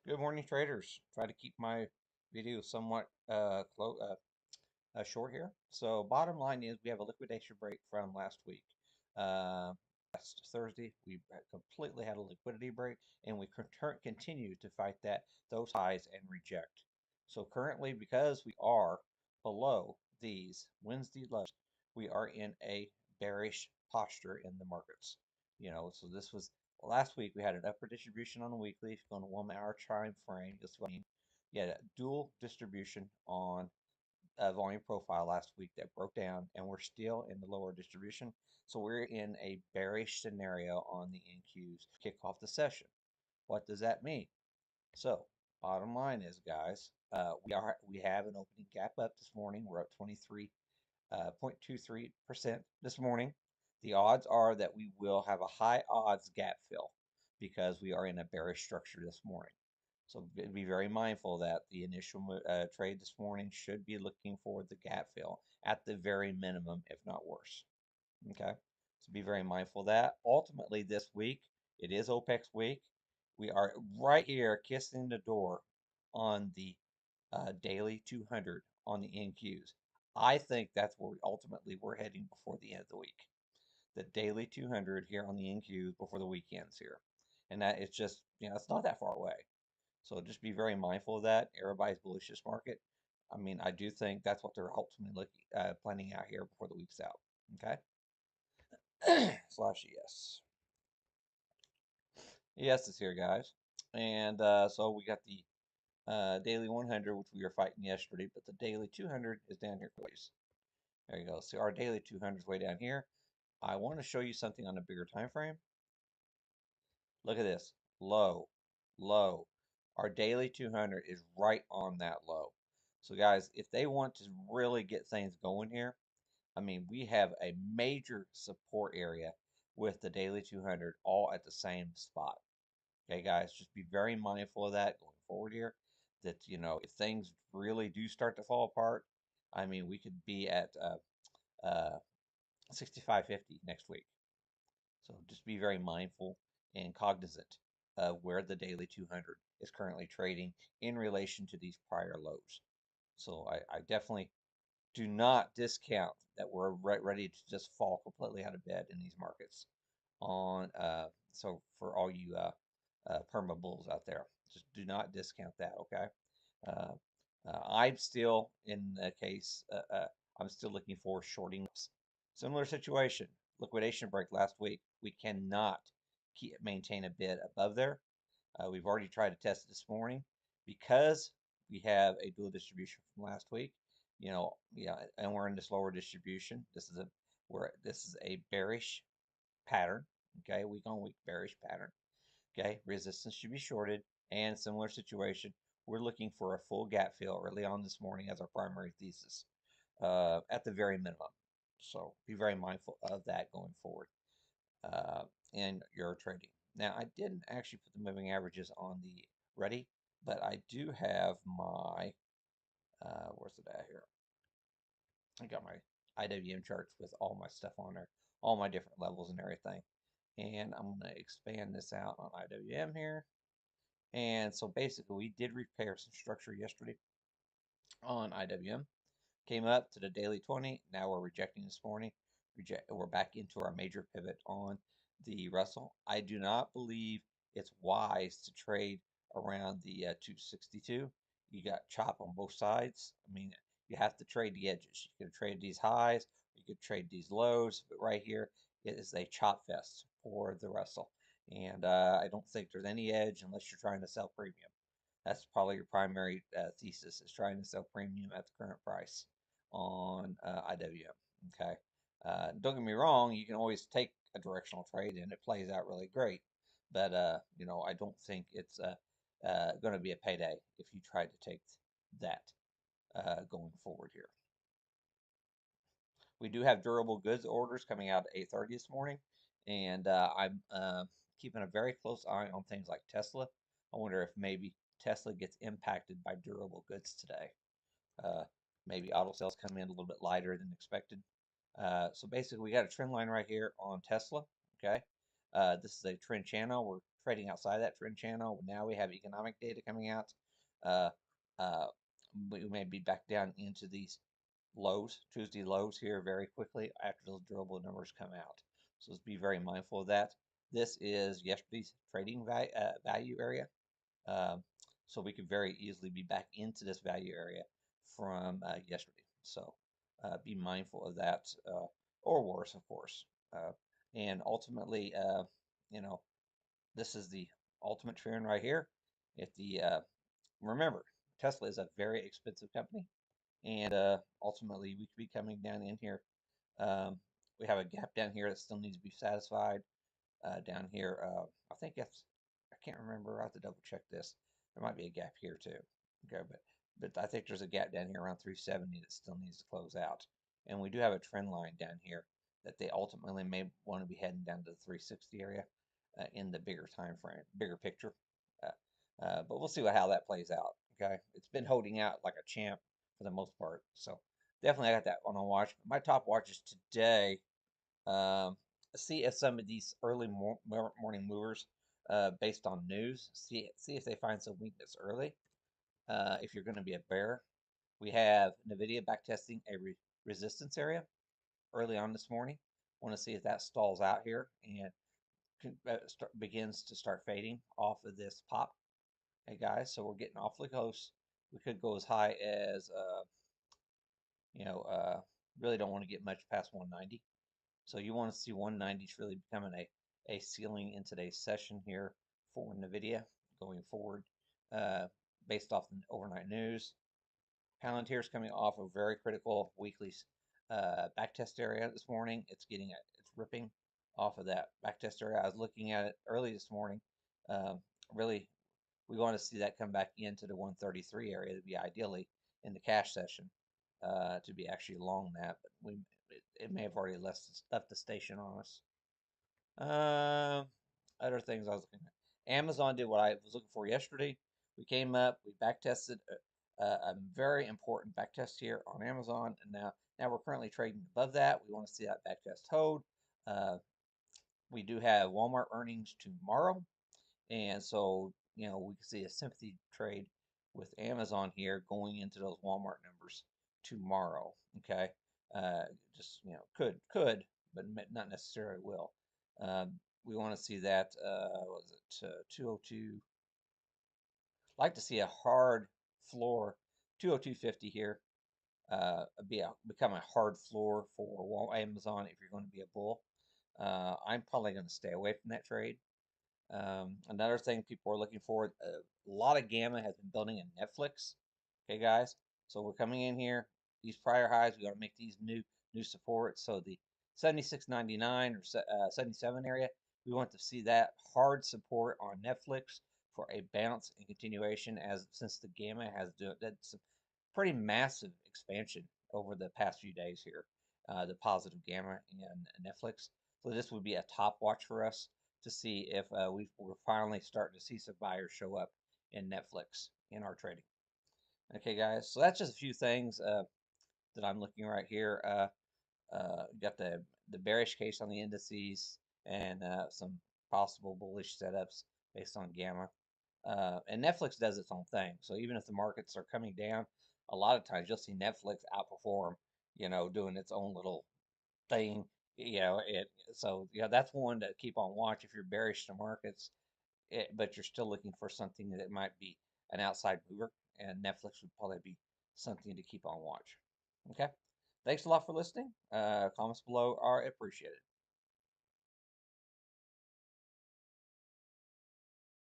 Good morning, traders. Try to keep my video somewhat short here. So, bottom line is we have a liquidation break from last week. Last Thursday, we completely had a liquidity break, and we continue to fight those highs and reject. So currently, because we are below these Wednesday lows, we are in a bearish posture in the markets. So this was last week. We had an upper distribution on the weekly. If you go on a 1 hour time frame, you'll see you had a dual distribution on volume profile last week that broke down, and we're still in the lower distribution. So we're in a bearish scenario on the NQs to kick off the session. What does that mean? So bottom line is, guys, we have an opening gap up this morning. We're up 23.23% this morning. The odds are that we will have a high odds gap fill because we are in a bearish structure this morning. So be very mindful that the initial trade this morning should be looking for the gap fill at the very minimum, if not worse. Okay, so be very mindful of that. Ultimately, this week, it is OPEX week. We are right here kissing the door on the daily 200 on the NQs. I think that's where ultimately we're heading before the end of the week. The daily 200 here on the NQs before the weekends here. And that it's just, it's not that far away. So just be very mindful of that. Everybody's bullish this market. I mean, I do think that's what they're ultimately planning out here before the week's out. Okay. Slash yes. Yes is here, guys. And so we got the daily 100, which we were fighting yesterday, but the daily 200 is down here, please. There you go. See, our daily 200 is way down here. I want to show you something on a bigger time frame. Look at this. Low, low. Our daily 200 is right on that low. So, guys, if they want to really get things going here, I mean, we have a major support area with the daily 200 all at the same spot. Okay, guys, just be very mindful of that going forward here. That, if things really do start to fall apart, I mean, we could be at 65.50 next week. So just be very mindful and cognizant of where the daily 200 is currently trading in relation to these prior lows. So I definitely do not discount that we're ready to just fall completely out of bed in these markets. So for all you perma bulls out there, just do not discount that. Okay. Uh, I'm still in the case. I'm still looking for shorting. Similar situation. Liquidation break last week. We cannot maintain a bid above there. We've already tried to test it this morning because we have a dual distribution from last week. Yeah, and we're in this lower distribution. This is a bearish pattern. Okay, week on week bearish pattern. Okay, resistance should be shorted, and similar situation. We're looking for a full gap fill early on this morning as our primary thesis, at the very minimum. So be very mindful of that going forward uh, in your trading. Now, I didn't actually put the moving averages on the ready, but I do have my, where's it at here? I got my IWM charts with all my stuff on there, all my different levels and everything. And I'm going to expand this out on IWM here. And so basically, we did repair some structure yesterday on IWM. Came up to the daily 20. Now we're rejecting this morning. We're back into our major pivot on the Russell. I do not believe it's wise to trade around the 262. You got chop on both sides. I mean, you have to trade the edges. You can trade these highs, you could trade these lows, but right here it is a chop fest for the Russell. And I don't think there's any edge unless you're trying to sell premium. That's probably your primary thesis, is trying to sell premium at the current price on IWM. Okay. Don't get me wrong, you can always take a directional trade and it plays out really great. But, I don't think it's going to be a payday if you try to take that going forward here. We do have durable goods orders coming out at 8:30 this morning, and I'm keeping a very close eye on things like Tesla. I wonder if maybe Tesla gets impacted by durable goods today. Uh, Maybe auto sales come in a little bit lighter than expected. So basically, we got a trend line right here on Tesla. Okay, this is a trend channel. We're trading outside that trend channel. Now we have economic data coming out. Uh, uh, we may be back down into these lows, Tuesday lows here very quickly after those durable numbers come out. So let's be very mindful of that. This is yesterday's trading value area. Um, so we could very easily be back into this value area from yesterday. So be mindful of that, or worse, of course. And ultimately, you know, this is the ultimate trend right here. If the remember, Tesla is a very expensive company, and ultimately we could be coming down in here. We have a gap down here that still needs to be satisfied. Down here, I think I can't remember. I have to double check this. There might be a gap here too. Okay, but I think there's a gap down here around 370 that still needs to close out. And we do have a trend line down here that they ultimately may want to be heading down to the 360 area in the bigger time frame, bigger picture. But we'll see how that plays out. Okay, it's been holding out like a champ for the most part. So definitely I got that one on watch. My top watches today. Um, See if some of these early morning movers, based on news, see if they find some weakness early. If you're going to be a bear, we have Nvidia backtesting a resistance area early on this morning. Want to see if that stalls out here and begins to start fading off of this pop. Hey guys, so we're getting awfully close. We could go as high as you know, really don't want to get much past 190. So you want to see 190s really becoming a ceiling in today's session here for NVIDIA going forward, based off the overnight news. Palantir is coming off a very critical weekly backtest area this morning. It's ripping off of that backtest area. I was looking at it early this morning. Um, Really, we want to see that come back into the 133 area to be ideally in the cash session, to be actually long that, but it may have already left the station on us. Other things I was looking at. Amazon did what I was looking for yesterday. We came up, we back tested a very important back test here on Amazon, and now we're currently trading above that. We want to see that back test hold. We do have Walmart earnings tomorrow, and so we can see a sympathy trade with Amazon here going into those Walmart numbers tomorrow. Okay, just could, but not necessarily will. We want to see that. Was it 202? Like to see a hard floor, 202.50 here. Become a hard floor for Amazon if you're going to be a bull. I'm probably going to stay away from that trade. Another thing people are looking for, a lot of gamma has been building in Netflix. Okay, guys. So we're coming in here. These prior highs, we got to make these new supports. So the 76.99 or 77 area, we want to see that hard support on Netflix for a bounce and continuation, as since the gamma has done that's a pretty massive expansion over the past few days here. The positive gamma in Netflix. So this would be a top watch for us to see if we're finally starting to see some buyers show up in Netflix in our trading. Okay, guys, so that's just a few things that I'm looking right here. Got the bearish case on the indices and some possible bullish setups based on gamma. And Netflix does its own thing. So even if the markets are coming down, a lot of times you'll see Netflix outperform, doing its own little thing. So that's one to keep on watch if you're bearish to markets, but you're still looking for something that might be an outside mover, and Netflix would probably be something to keep on watch. Okay, thanks a lot for listening. Comments below are appreciated.